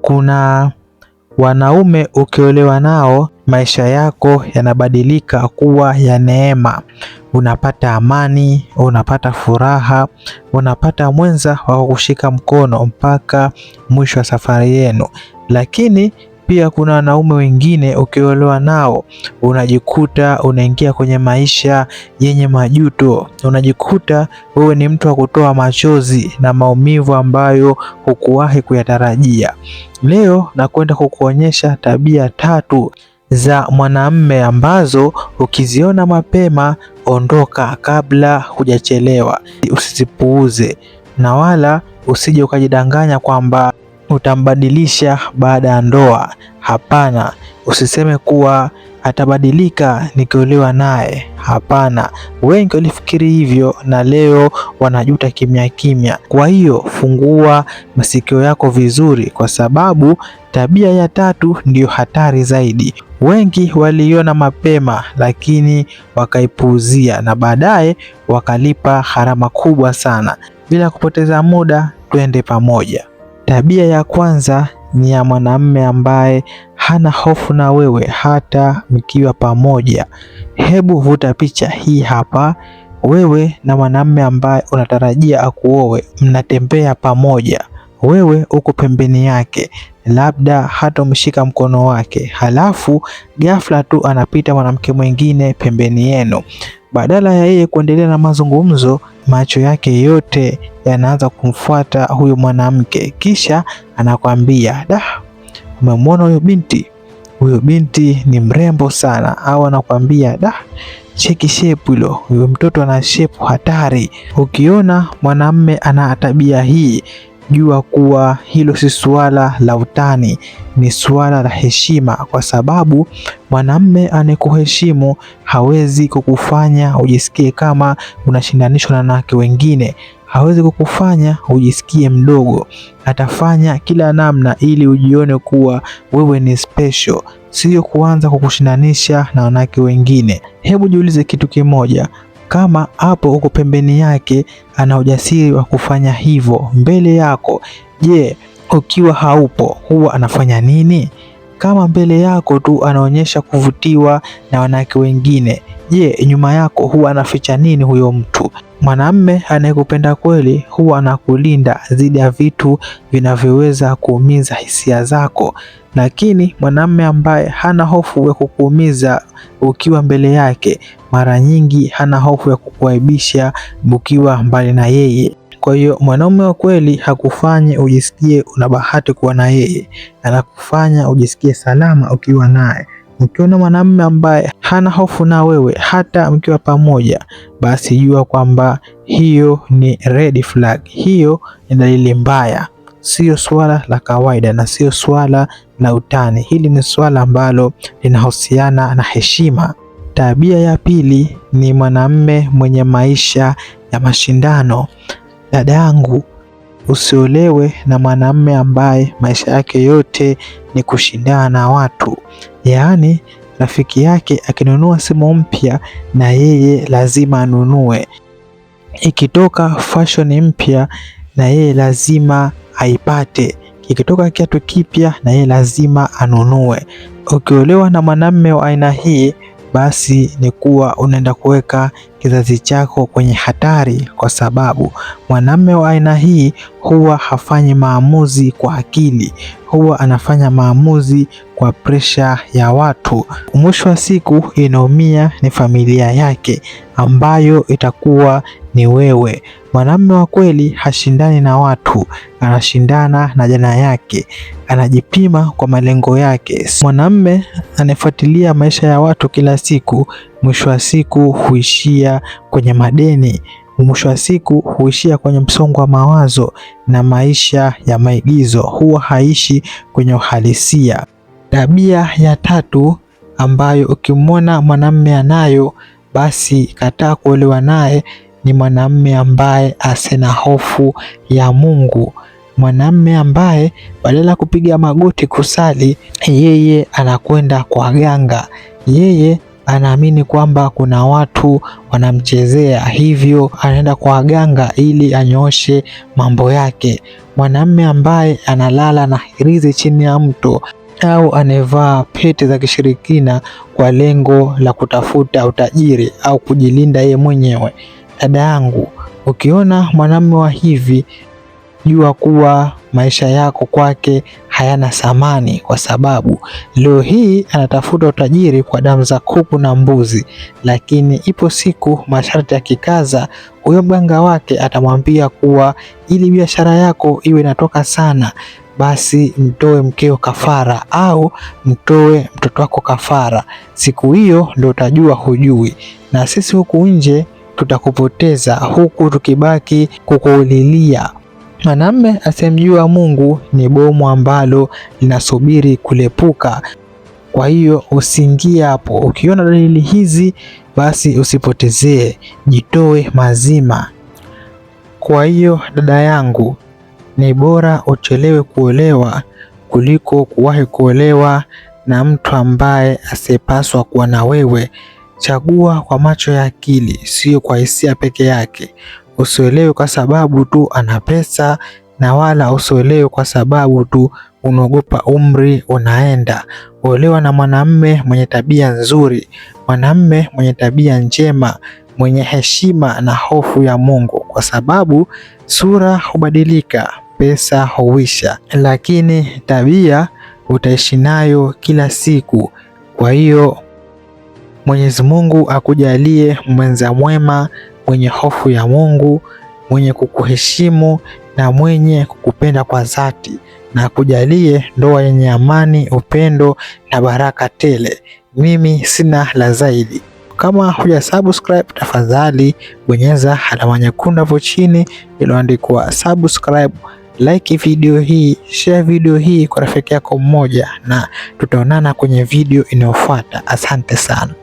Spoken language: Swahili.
Kuna wanaume ukiolewa nao maisha yako yanabadilika kuwa ya neema. Unapata amani, unapata furaha, unapata mwenza wa kushika mkono mpaka mwisho wa safari yenu. Lakini pia kuna wanaume wengine ukiolewa nao unajikuta unaingia kwenye maisha yenye majuto. Unajikuta wewe ni mtu wa kutoa machozi na maumivu ambayo hukuwahi kuyatarajia. Leo nakwenda kukuonyesha tabia 3 za mwanamume ambazo ukiziona mapema ondoka kabla hujachelewa. Usizipuuze na wala usije ukajidanganya kwamba utambadilisha baada ya ndoa. Hapana, usiseme kuwa atabadilika nikiolewa naye. Hapana, wengi walifikiri hivyo na leo wanajuta kimya kimya. Kwa hiyo fungua masikio yako vizuri, kwa sababu tabia ya 3 ndiyo hatari zaidi. Wengi waliona mapema lakini wakaipuuzia na baadaye wakalipa gharama kubwa sana. Bila kupoteza muda, twende pamoja. Tabia ya kwanza ni ya mwanamume ambaye hana hofu na wewe hata mkiwa pamoja. Hebu vuta picha hii hapa. Wewe na mwanamume ambaye unatarajia akuoe, mnatembea pamoja. Wewe uko pembeni yake, labda hata umeshika mkono wake. Halafu ghafla tu anapita mwanamke mwingine pembeni yenu. Badala ya yeye kuendelea na mazungumzo, macho yake yote yanaanza kumfuata huyo mwanamke. Kisha anakwambia, umemwona huyo binti? Huyo binti ni mrembo sana. Au anakwambia, cheki shepu hilo, huyo mtoto ana shepu hatari. Ukiona mwanamume ana tabia hii, jua kuwa hilo si suala la utani, ni suala la heshima, kwa sababu mwanamume anayekuheshimu hawezi kukufanya ujisikie kama unashindanishwa na wanawake wengine. Hawezi kukufanya ujisikie mdogo. Atafanya kila namna ili ujione kuwa wewe ni special, sio kuanza kukushindanisha na wanawake wengine. Hebu jiulize kitu kimoja. Kama hapo uko pembeni yake ana ujasiri wa kufanya hivyo mbele yako, je, ukiwa haupo huwa anafanya nini? Kama mbele yako tu anaonyesha kuvutiwa na wanawake wengine, je, nyuma yako huwa anaficha nini huyo mtu? Mwanamume anayekupenda kweli huwa anakulinda dhidi ya vitu vinavyoweza kuumiza hisia zako. Lakini mwanamume ambaye hana hofu ya kukuumiza ukiwa mbele yake, mara nyingi hana hofu ya kukuaibisha ukiwa mbali na yeye. Kwa hiyo mwanaume wa kweli hakufanyi ujisikie una bahati kuwa na yeye, anakufanya ujisikie salama ukiwa naye. Ukiona mwanamume ambaye hana hofu na wewe hata mkiwa pamoja, basi jua kwamba hiyo ni red flag. Hiyo ni dalili mbaya. Sio swala la kawaida na sio swala la utani. Hili ni swala ambalo linahusiana na heshima. Tabia ya pili ni mwanamume mwenye maisha ya mashindano. Dada yangu, usiolewe na mwanamume ambaye maisha yake yote ni kushindana na watu. Yaani rafiki yake akinunua simu mpya na yeye lazima anunue. Ikitoka fashion mpya na yeye lazima aipate. Ikitoka kiatu kipya na yeye lazima anunue. Ukiolewa na mwanamume wa aina hii, basi ni kuwa unaenda kuweka kizazi chako kwenye hatari, kwa sababu mwanamume wa aina hii huwa hafanyi maamuzi kwa akili, huwa anafanya maamuzi kwa presha ya watu. Mwisho wa siku inaumia ni familia yake ambayo itakuwa ni wewe. Mwanamume wa kweli hashindani na watu, anashindana na jana yake, anajipima kwa malengo yake. Mwanamume anafuatilia maisha ya watu kila siku, mwisho wa siku huishia kwenye madeni, mwisho wa siku huishia kwenye msongo wa mawazo na maisha ya maigizo, huwa haishi kwenye uhalisia. Tabia ya 3 ambayo ukimwona mwanamume anayo, basi kataa kuolewa naye, ni mwanamume ambaye asina hofu ya Mungu. Mwanamume ambaye badala kupiga magoti kusali, yeye anakwenda kwa ganga. Yeye anaamini kwamba kuna watu wanamchezea, hivyo anaenda kwa waganga ili anyooshe mambo yake. Mwanamume ambaye analala na hirizi chini ya mto au anevaa pete za kishirikina kwa lengo la kutafuta utajiri au kujilinda yeye mwenyewe. Dada yangu, ukiona mwanamume wa hivi, jua kuwa maisha yako kwake hayana thamani, kwa sababu leo hii anatafuta utajiri kwa damu za kuku na mbuzi, lakini ipo siku masharti yakikaza, huyo mganga wake atamwambia kuwa ili biashara yako iwe inatoka sana, basi mtoe mkeo kafara au mtoe mtoto wako kafara. Siku hiyo ndio utajua hujui, na sisi huku nje tutakupoteza huku tukibaki kukulilia. Mwanamume asemjua Mungu ni bomu ambalo linasubiri kulepuka. Kwa hiyo usiingie hapo. Ukiona dalili hizi, basi usipotezee, jitoe mazima. Kwa hiyo dada yangu, ni bora uchelewe kuolewa kuliko kuwahi kuolewa na mtu ambaye asiyepaswa kuwa na wewe. Chagua kwa macho ya akili, sio kwa hisia peke yake. Usiolewe kwa sababu tu ana pesa, na wala usiolewe kwa sababu tu unaogopa umri unaenda. Olewa na mwanamume mwenye tabia nzuri, mwanamume mwenye tabia njema, mwenye heshima na hofu ya Mungu, kwa sababu sura hubadilika, pesa huisha, lakini tabia utaishi nayo kila siku. Kwa hiyo Mwenyezi Mungu akujalie mwenza mwema, mwenye hofu ya Mungu, mwenye kukuheshimu na mwenye kukupenda kwa dhati, na akujalie ndoa yenye amani, upendo na baraka tele. Mimi sina la zaidi. Kama huja subscribe, tafadhali bonyeza alama nyekundu hapo chini iliyoandikwa subscribe, like video hii, share video hii kwa rafiki yako mmoja, na tutaonana kwenye video inayofuata. Asante sana.